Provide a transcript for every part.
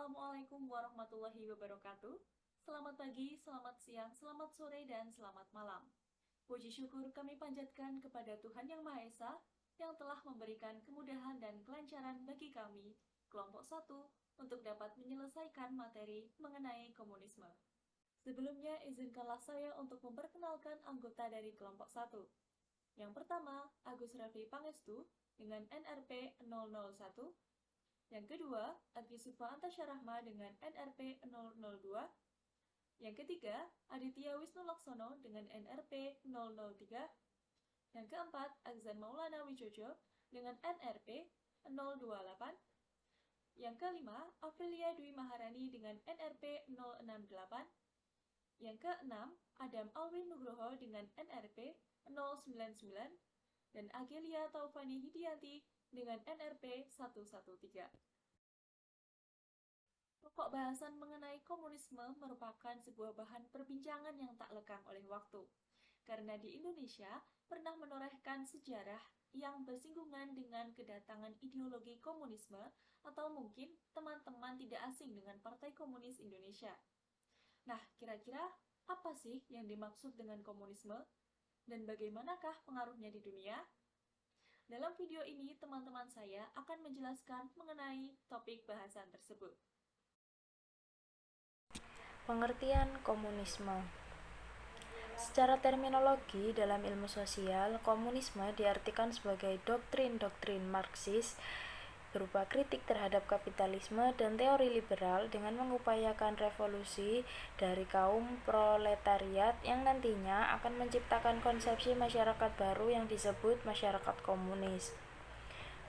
Assalamualaikum warahmatullahi wabarakatuh. Selamat pagi, selamat siang, selamat sore, dan selamat malam. Puji syukur kami panjatkan kepada Tuhan Yang Maha Esa yang telah memberikan kemudahan dan kelancaran bagi kami, kelompok 1, untuk dapat menyelesaikan materi mengenai komunisme. Sebelumnya, izinkanlah saya untuk memperkenalkan anggota dari kelompok 1. Yang pertama, Agus Raffi Pangestu dengan NRP 001. Yang kedua, Agi Sufa Antasyarahma dengan NRP 002. Yang ketiga, Aditya Wisnu Laksono dengan NRP 003. Yang keempat, Akzan Maulana Wijojo dengan NRP 028. Yang kelima, Aprilia Dwi Maharani dengan NRP 068. Yang keenam, Adam Alwin Nugroho dengan NRP 099. Dan Agelia Taufani Hidianti dengan NRP 113. Pokok bahasan mengenai komunisme merupakan sebuah bahan perbincangan yang tak lekang oleh waktu. Karena di Indonesia pernah menorehkan sejarah yang bersinggungan dengan kedatangan ideologi komunisme, atau mungkin teman-teman tidak asing dengan Partai Komunis Indonesia. Nah, kira-kira apa sih yang dimaksud dengan komunisme? Dan bagaimanakah pengaruhnya di dunia? Dalam video ini, teman-teman saya akan menjelaskan mengenai topik bahasan tersebut. Pengertian komunisme. Secara terminologi dalam ilmu sosial, komunisme diartikan sebagai doktrin-doktrin Marxis berupa kritik terhadap kapitalisme dan teori liberal dengan mengupayakan revolusi dari kaum proletariat yang nantinya akan menciptakan konsepsi masyarakat baru yang disebut masyarakat komunis.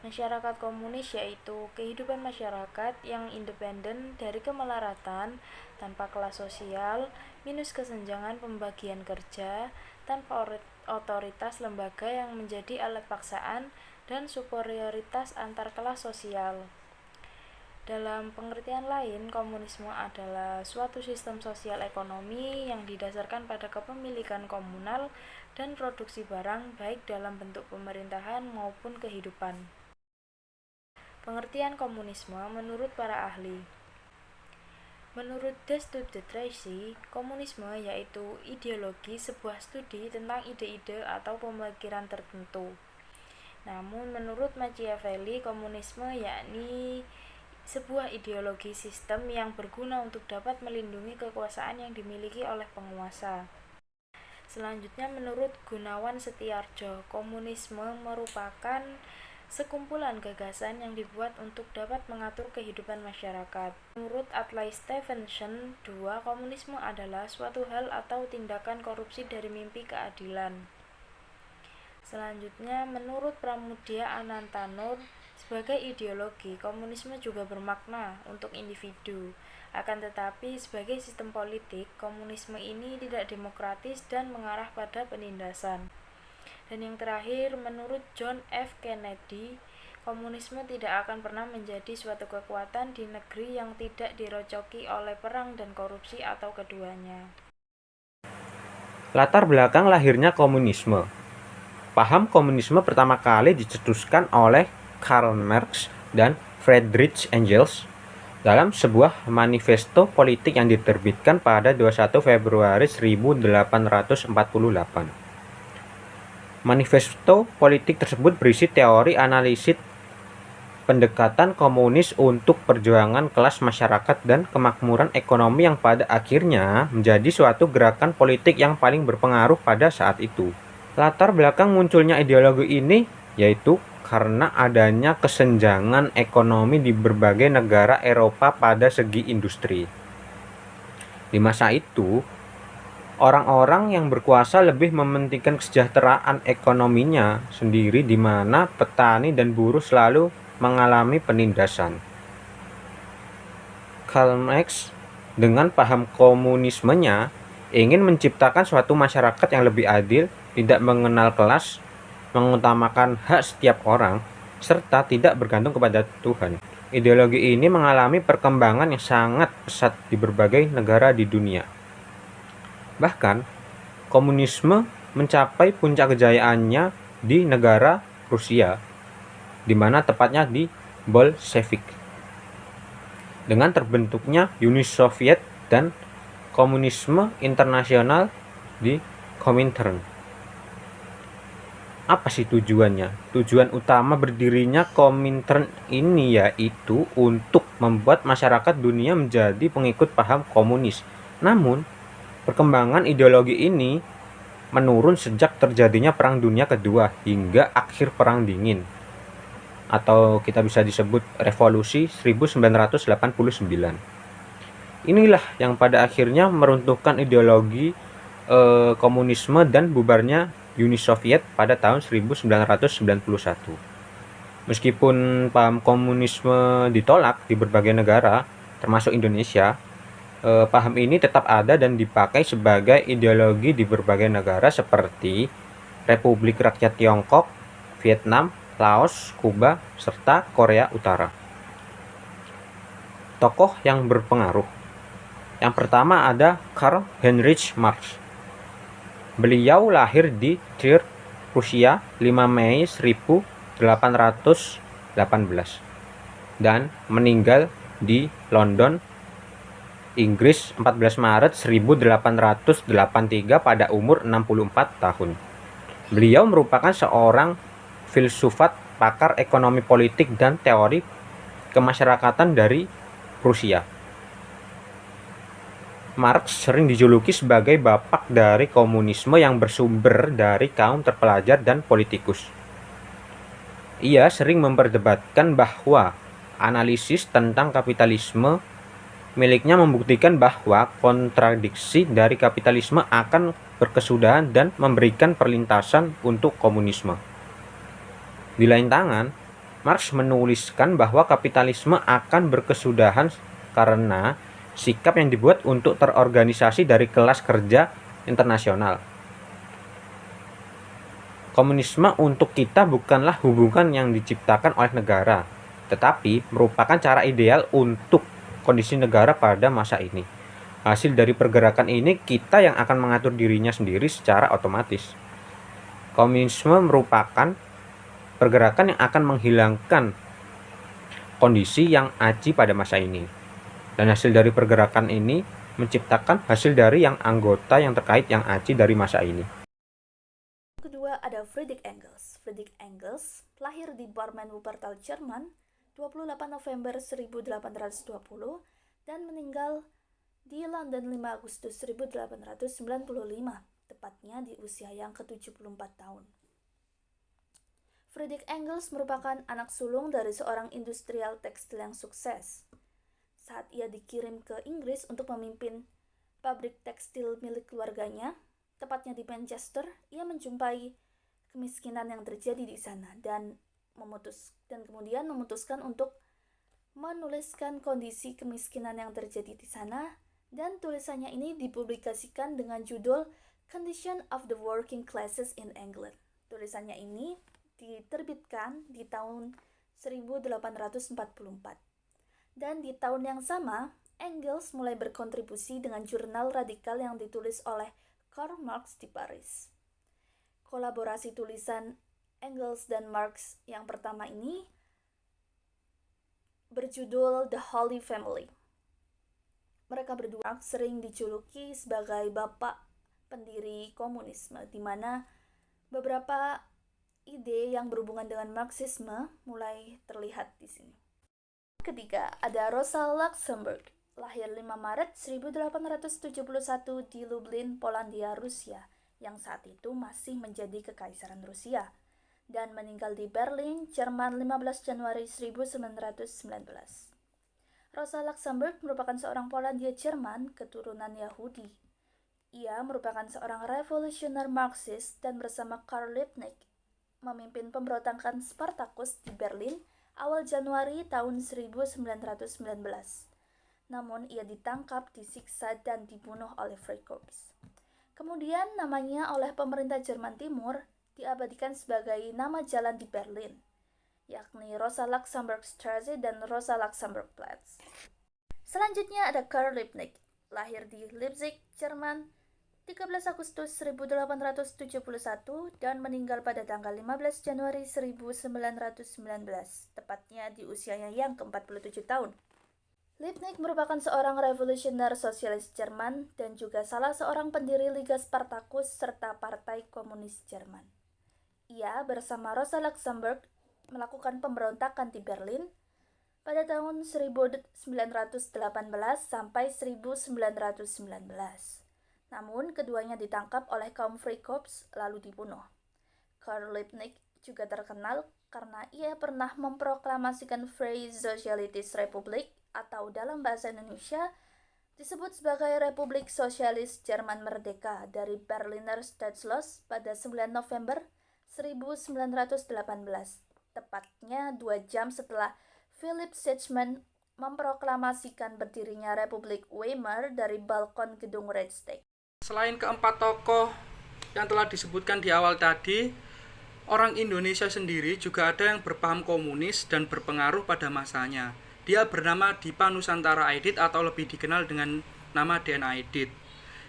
Masyarakat komunis yaitu kehidupan masyarakat yang independen dari kemelaratan, tanpa kelas sosial, minus kesenjangan pembagian kerja, tanpa otoritas lembaga yang menjadi alat paksaan, dan superioritas antar kelas sosial. Dalam pengertian lain, komunisme adalah suatu sistem sosial ekonomi yang didasarkan pada kepemilikan komunal dan produksi barang baik dalam bentuk pemerintahan maupun kehidupan. Pengertian komunisme menurut para ahli. Menurut Destutt Tracy, komunisme yaitu ideologi sebuah studi tentang ide-ide atau pemikiran tertentu. Namun menurut Machiavelli, komunisme yakni sebuah ideologi sistem yang berguna untuk dapat melindungi kekuasaan yang dimiliki oleh penguasa. Selanjutnya menurut Gunawan Setiarjo, komunisme merupakan sekumpulan gagasan yang dibuat untuk dapat mengatur kehidupan masyarakat. Menurut Adlai Stevenson, komunisme adalah suatu hal atau tindakan korupsi dari mimpi keadilan. Selanjutnya, menurut Pramudia Anantanur, sebagai ideologi, komunisme juga bermakna untuk individu. Akan tetapi, sebagai sistem politik, komunisme ini tidak demokratis dan mengarah pada penindasan. Dan yang terakhir, menurut John F. Kennedy, komunisme tidak akan pernah menjadi suatu kekuatan di negeri yang tidak dirocoki oleh perang dan korupsi atau keduanya. Latar belakang lahirnya komunisme. Paham komunisme pertama kali dicetuskan oleh Karl Marx dan Friedrich Engels dalam sebuah manifesto politik yang diterbitkan pada 21 Februari 1848. Manifesto politik tersebut berisi teori analisis pendekatan komunis untuk perjuangan kelas masyarakat dan kemakmuran ekonomi yang pada akhirnya menjadi suatu gerakan politik yang paling berpengaruh pada saat itu. Latar belakang munculnya ideologi ini yaitu karena adanya kesenjangan ekonomi di berbagai negara Eropa pada segi industri. Di masa itu, orang-orang yang berkuasa lebih mementingkan kesejahteraan ekonominya sendiri, di mana petani dan buruh selalu mengalami penindasan. Karl Marx dengan paham komunismenya ingin menciptakan suatu masyarakat yang lebih adil, tidak mengenal kelas, mengutamakan hak setiap orang, serta tidak bergantung kepada Tuhan. Ideologi ini mengalami perkembangan yang sangat pesat di berbagai negara di dunia. Bahkan, komunisme mencapai puncak kejayaannya di negara Rusia, di mana tepatnya di Bolshevik. dengan terbentuknya Uni Soviet dan komunisme internasional di Komintern. Apa sih tujuannya? Tujuan utama berdirinya Komintern ini yaitu untuk membuat masyarakat dunia menjadi pengikut paham komunis. Namun, perkembangan ideologi ini menurun sejak terjadinya Perang Dunia Kedua hingga akhir Perang Dingin, atau kita bisa disebut Revolusi 1989. Inilah yang pada akhirnya meruntuhkan ideologi komunisme dan bubarnya Uni Soviet pada tahun 1991. Meskipun paham komunisme ditolak di berbagai negara, termasuk Indonesia, paham ini tetap ada dan dipakai sebagai ideologi di berbagai negara seperti Republik Rakyat Tiongkok, Vietnam, Laos, Kuba, serta Korea Utara. Tokoh yang berpengaruh. Yang pertama ada Karl Heinrich Marx. Beliau lahir di Trier, Rusia 5 Mei 1818 dan meninggal di London, Inggris 14 Maret 1883 pada umur 64 tahun. Beliau merupakan seorang filsufat, pakar ekonomi politik dan teori kemasyarakatan dari Rusia. Marx sering dijuluki sebagai bapak dari komunisme yang bersumber dari kaum terpelajar dan politikus. Ia sering memperdebatkan bahwa analisis tentang kapitalisme miliknya membuktikan bahwa kontradiksi dari kapitalisme akan berkesudahan dan memberikan perlintasan untuk komunisme. Di lain tangan, Marx menuliskan bahwa kapitalisme akan berkesudahan karena sikap yang dibuat untuk terorganisasi dari kelas kerja internasional. Komunisme untuk kita bukanlah hubungan yang diciptakan oleh negara, tetapi merupakan cara ideal untuk kondisi negara pada masa ini. Hasil dari pergerakan ini, kita yang akan mengatur dirinya sendiri secara otomatis. Komunisme merupakan pergerakan yang akan menghilangkan kondisi yang aci pada masa ini. Dan hasil dari pergerakan ini menciptakan hasil dari yang anggota yang terkait yang aci dari masa ini. Kedua ada Friedrich Engels. Friedrich Engels lahir di Barmen Wuppertal, Jerman 28 November 1820 dan meninggal di London 5 Agustus 1895, tepatnya di usia yang ke-74 tahun. Friedrich Engels merupakan anak sulung dari seorang industrial tekstil yang sukses. Saat ia dikirim ke Inggris untuk memimpin pabrik tekstil milik keluarganya, tepatnya di Manchester, ia menjumpai kemiskinan yang terjadi di sana dan kemudian memutuskan untuk menuliskan kondisi kemiskinan yang terjadi di sana, dan tulisannya ini dipublikasikan dengan judul Condition of the Working Classes in England. Tulisannya ini diterbitkan di tahun 1844. Dan di tahun yang sama, Engels mulai berkontribusi dengan jurnal radikal yang ditulis oleh Karl Marx di Paris. Kolaborasi tulisan Engels dan Marx yang pertama ini berjudul The Holy Family. Mereka berdua sering dijuluki sebagai bapak pendiri komunisme, di mana beberapa ide yang berhubungan dengan Marxisme mulai terlihat di sini. Ketiga, ada Rosa Luxemburg, lahir 5 Maret 1871 di Lublin, Polandia, Rusia, yang saat itu masih menjadi kekaisaran Rusia, dan meninggal di Berlin, Jerman 15 Januari 1919. Rosa Luxemburg merupakan seorang Polandia Jerman keturunan Yahudi. Ia merupakan seorang revolusioner Marxis dan bersama Karl Liebknecht memimpin pemberontakan Spartacus di Berlin awal Januari tahun 1919. Namun ia ditangkap, disiksa, dan dibunuh oleh Freikorps. Kemudian namanya oleh pemerintah Jerman Timur diabadikan sebagai nama jalan di Berlin, yakni Rosa Luxemburg Straße dan Rosa Luxemburg Platz. Selanjutnya ada Karl Liebknecht, lahir di Leipzig, Jerman 13 Agustus 1871 dan meninggal pada tanggal 15 Januari 1919, tepatnya di usianya yang ke-47 tahun. Liebknecht merupakan seorang revolusioner sosialis Jerman dan juga salah seorang pendiri Liga Spartacus serta Partai Komunis Jerman. Ia bersama Rosa Luxemburg melakukan pemberontakan di Berlin pada tahun 1918 sampai 1919. Namun, keduanya ditangkap oleh kaum Freikorps lalu dibunuh. Karl Liebknecht juga terkenal karena ia pernah memproklamasikan Freie Sozialistische Republik atau dalam bahasa Indonesia disebut sebagai Republik Sosialis Jerman Merdeka dari Berliner Staatsschluss pada 9 November 1918, tepatnya 2 jam setelah Philipp Schumann memproklamasikan berdirinya Republik Weimar dari balkon gedung Reichstag. Selain keempat tokoh yang telah disebutkan di awal tadi, orang Indonesia sendiri juga ada yang berpaham komunis dan berpengaruh pada masanya. Dia bernama Dipa Nusantara Aidit atau lebih dikenal dengan nama Den Aidit.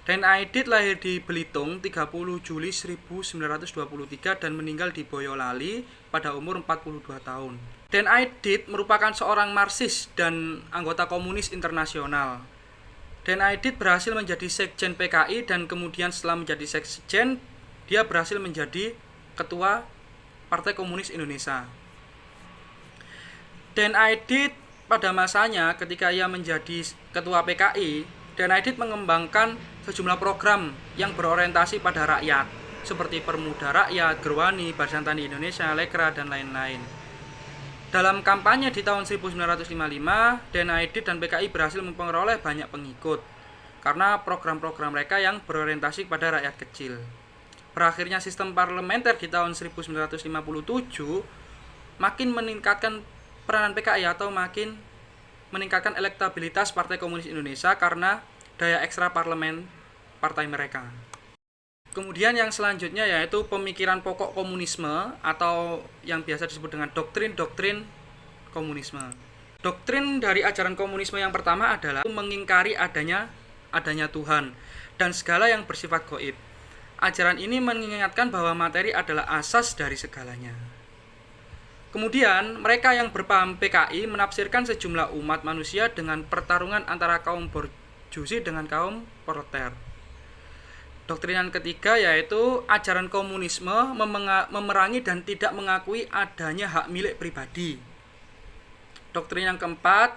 Den Aidit lahir di Belitung 30 Juli 1923 dan meninggal di Boyolali pada umur 42 tahun. Den Aidit merupakan seorang Marxis dan anggota komunis internasional. Den Aidit berhasil menjadi sekjen PKI dan kemudian setelah menjadi sekjen, dia berhasil menjadi ketua Partai Komunis Indonesia. Den Aidit pada masanya ketika ia menjadi ketua PKI, Den Aidit mengembangkan sejumlah program yang berorientasi pada rakyat seperti Permuda Rakyat, Gerwani, Barisan Tani Indonesia, Lekra, dan lain-lain. Dalam kampanye di tahun 1955, Den Aidit dan PKI berhasil memperoleh banyak pengikut karena program-program mereka yang berorientasi pada rakyat kecil. Berakhirnya sistem parlementer di tahun 1957 makin meningkatkan peranan PKI atau makin meningkatkan elektabilitas Partai Komunis Indonesia karena daya ekstra parlemen partai mereka. Kemudian yang selanjutnya yaitu pemikiran pokok komunisme atau yang biasa disebut dengan doktrin-doktrin komunisme. Doktrin dari ajaran komunisme yang pertama adalah mengingkari adanya Tuhan dan segala yang bersifat gaib. Ajaran ini mengingatkan bahwa materi adalah asas dari segalanya. Kemudian, mereka yang berpaham PKI menafsirkan sejumlah umat manusia dengan pertarungan antara kaum borjusi dengan kaum proletar. Doktrin yang ketiga yaitu ajaran komunisme memerangi dan tidak mengakui adanya hak milik pribadi. Doktrin yang keempat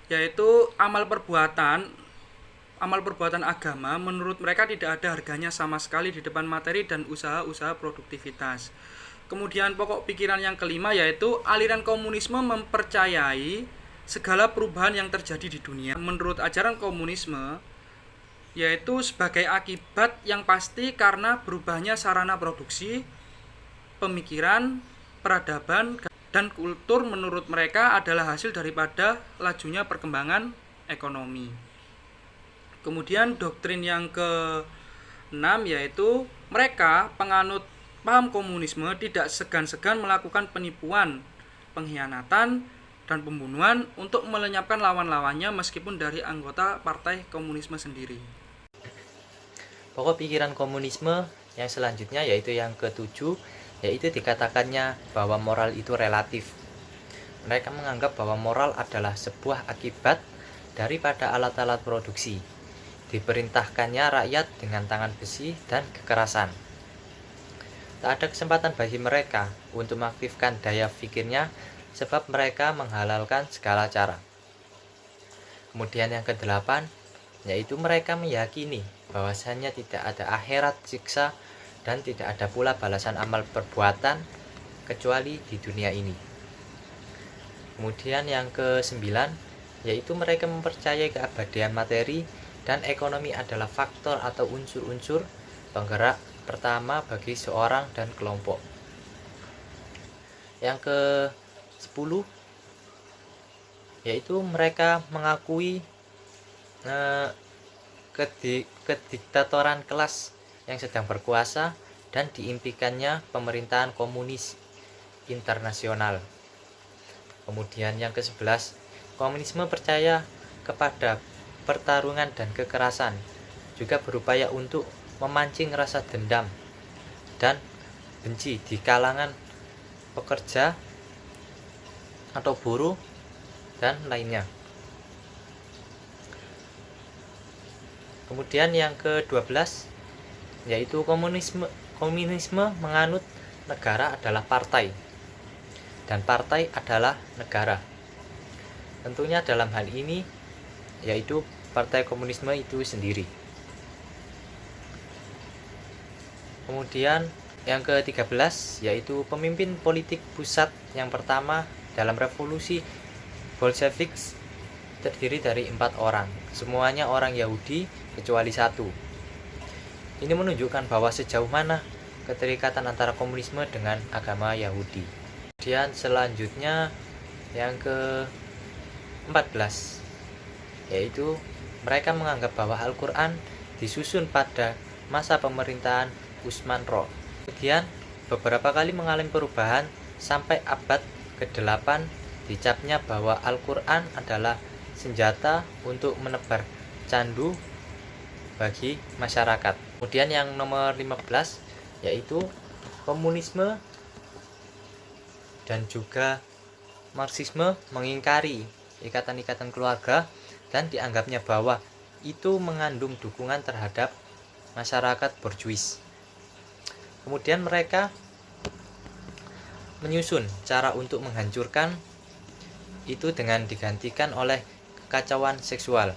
yaitu amal perbuatan agama menurut mereka tidak ada harganya sama sekali di depan materi dan usaha-usaha produktivitas. Kemudian pokok pikiran yang kelima yaitu aliran komunisme mempercayai segala perubahan yang terjadi di dunia. Menurut ajaran komunisme yaitu sebagai akibat yang pasti karena berubahnya sarana produksi, pemikiran, peradaban, dan kultur menurut mereka adalah hasil daripada lajunya perkembangan ekonomi. Kemudian doktrin yang ke-6 yaitu mereka penganut paham komunisme tidak segan-segan melakukan penipuan, pengkhianatan, dan pembunuhan untuk melenyapkan lawan-lawannya meskipun dari anggota Partai Komunisme sendiri. Pokok pikiran komunisme yang selanjutnya yaitu yang ke-7, yaitu dikatakannya bahwa moral itu relatif. Mereka menganggap bahwa moral adalah sebuah akibat daripada alat-alat produksi. Diperintahkannya rakyat dengan tangan besi dan kekerasan. Tak ada kesempatan bagi mereka untuk mengaktifkan daya pikirnya sebab mereka menghalalkan segala cara. Kemudian yang ke-8 yaitu mereka meyakini bahwasanya tidak ada akhirat siksa dan tidak ada pula balasan amal perbuatan kecuali di dunia ini. Kemudian yang ke-9 yaitu mereka mempercayai keabadian materi dan ekonomi adalah faktor atau unsur-unsur penggerak pertama bagi seorang dan kelompok. Yang ke-10 yaitu mereka mengakui kediktatoran kelas yang sedang berkuasa dan diimpikannya pemerintahan komunis internasional. Kemudian yang ke-11, komunisme percaya kepada pertarungan dan kekerasan, juga berupaya untuk memancing rasa dendam dan benci di kalangan pekerja atau buruh dan lainnya. Kemudian yang ke-12 yaitu komunisme. Komunisme menganut negara adalah partai dan partai adalah negara. Tentunya dalam hal ini yaitu partai komunisme itu sendiri. Kemudian yang ke-13 yaitu pemimpin politik pusat yang pertama dalam revolusi Bolshevik terdiri dari 4 orang. Semuanya orang Yahudi kecuali 1. Ini menunjukkan bahwa sejauh mana keterikatan antara komunisme dengan agama Yahudi. Kemudian selanjutnya yang ke-14 yaitu mereka menganggap bahwa Al-Quran disusun pada masa pemerintahan Utsman Roh. Kemudian beberapa kali mengalami perubahan sampai abad ke-8 dicapnya bahwa Al-Quran adalah senjata untuk menebar candu bagi masyarakat. Kemudian yang nomor 15 yaitu komunisme dan juga Marxisme mengingkari ikatan-ikatan keluarga dan dianggapnya bahwa itu mengandung dukungan terhadap masyarakat borjuis. Kemudian mereka menyusun cara untuk menghancurkan itu dengan digantikan oleh kekacauan seksual.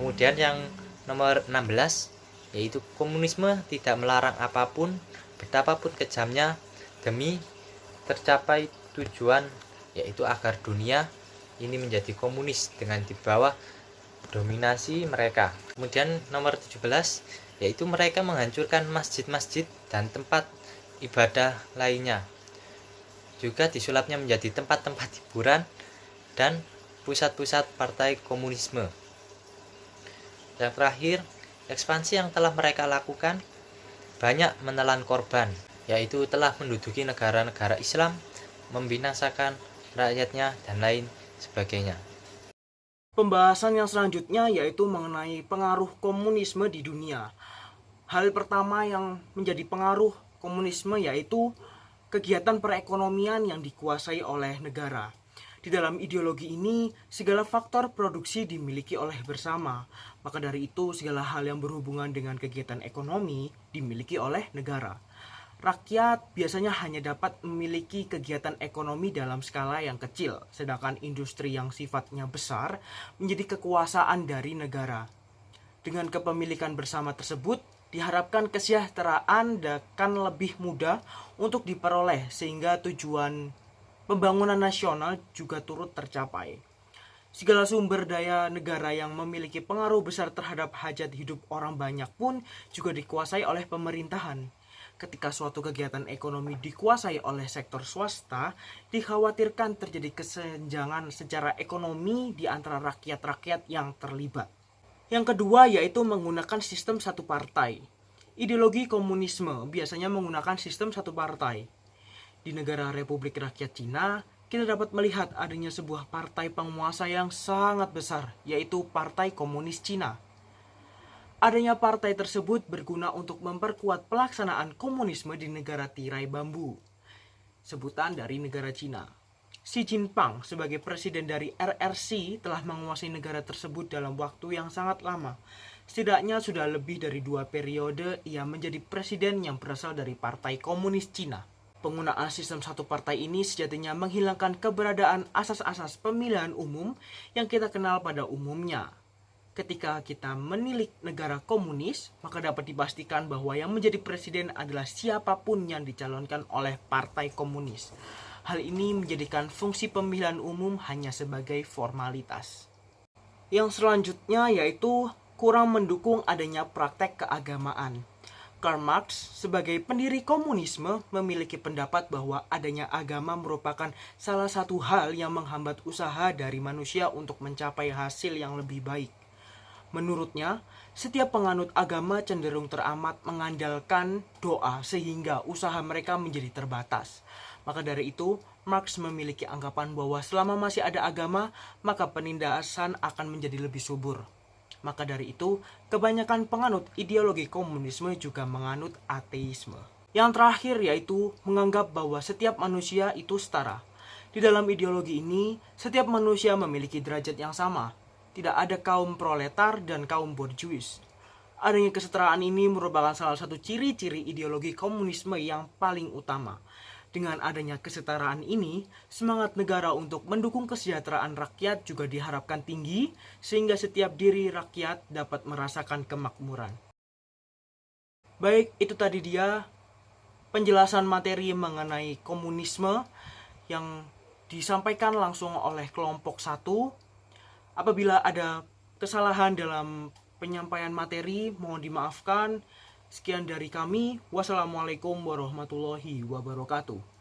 Kemudian yang nomor 16 yaitu komunisme tidak melarang apapun betapapun kejamnya demi tercapai tujuan yaitu agar dunia ini menjadi komunis dengan di bawah dominasi mereka. Kemudian nomor 17 yaitu mereka menghancurkan masjid-masjid dan tempat ibadah lainnya. Juga disulapnya menjadi tempat-tempat hiburan dan pusat-pusat partai komunisme. Yang terakhir, ekspansi yang telah mereka lakukan banyak menelan korban, yaitu telah menduduki negara-negara Islam, membinasakan rakyatnya, dan lain sebagainya. Pembahasan yang selanjutnya yaitu mengenai pengaruh komunisme di dunia. Hal pertama yang menjadi pengaruh komunisme yaitu kegiatan perekonomian yang dikuasai oleh negara. Di dalam ideologi ini, segala faktor produksi dimiliki oleh bersama. Maka dari itu, segala hal yang berhubungan dengan kegiatan ekonomi dimiliki oleh negara. Rakyat biasanya hanya dapat memiliki kegiatan ekonomi dalam skala yang kecil, sedangkan industri yang sifatnya besar menjadi kekuasaan dari negara. Dengan kepemilikan bersama tersebut, diharapkan kesejahteraan akan lebih mudah untuk diperoleh sehingga tujuan pembangunan nasional juga turut tercapai. Segala sumber daya negara yang memiliki pengaruh besar terhadap hajat hidup orang banyak pun juga dikuasai oleh pemerintahan. Ketika suatu kegiatan ekonomi dikuasai oleh sektor swasta, dikhawatirkan terjadi kesenjangan secara ekonomi di antara rakyat-rakyat yang terlibat. Yang kedua yaitu menggunakan sistem satu partai. Ideologi komunisme biasanya menggunakan sistem satu partai. Di negara Republik Rakyat Cina, kita dapat melihat adanya sebuah partai penguasa yang sangat besar, yaitu Partai Komunis Cina. Adanya partai tersebut berguna untuk memperkuat pelaksanaan komunisme di negara tirai bambu, sebutan dari negara Cina. Xi Jinping sebagai presiden dari RRC telah menguasai negara tersebut dalam waktu yang sangat lama. Setidaknya sudah lebih dari 2 periode ia menjadi presiden yang berasal dari Partai Komunis Cina. Penggunaan sistem satu partai ini sejatinya menghilangkan keberadaan asas-asas pemilihan umum yang kita kenal pada umumnya. Ketika kita menilik negara komunis, maka dapat dipastikan bahwa yang menjadi presiden adalah siapapun yang dicalonkan oleh partai komunis. Hal ini menjadikan fungsi pemilihan umum hanya sebagai formalitas. Yang selanjutnya yaitu kurang mendukung adanya praktek keagamaan. Karl Marx sebagai pendiri komunisme memiliki pendapat bahwa adanya agama merupakan salah satu hal yang menghambat usaha dari manusia untuk mencapai hasil yang lebih baik. Menurutnya, setiap penganut agama cenderung teramat mengandalkan doa sehingga usaha mereka menjadi terbatas. Maka dari itu, Marx memiliki anggapan bahwa selama masih ada agama, maka penindasan akan menjadi lebih subur. Maka dari itu, kebanyakan penganut ideologi komunisme juga menganut ateisme. Yang terakhir yaitu menganggap bahwa setiap manusia itu setara. Di dalam ideologi ini, setiap manusia memiliki derajat yang sama. tidak ada kaum proletar dan kaum borjuis. Adanya kesetaraan ini merupakan salah satu ciri-ciri ideologi komunisme yang paling utama. Dengan adanya kesetaraan ini, semangat negara untuk mendukung kesejahteraan rakyat juga diharapkan tinggi, sehingga setiap diri rakyat dapat merasakan kemakmuran. Baik, itu tadi dia penjelasan materi mengenai komunisme yang disampaikan langsung oleh kelompok 1. Apabila ada kesalahan dalam penyampaian materi, mohon dimaafkan. Sekian dari kami. Wassalamualaikum warahmatullahi wabarakatuh.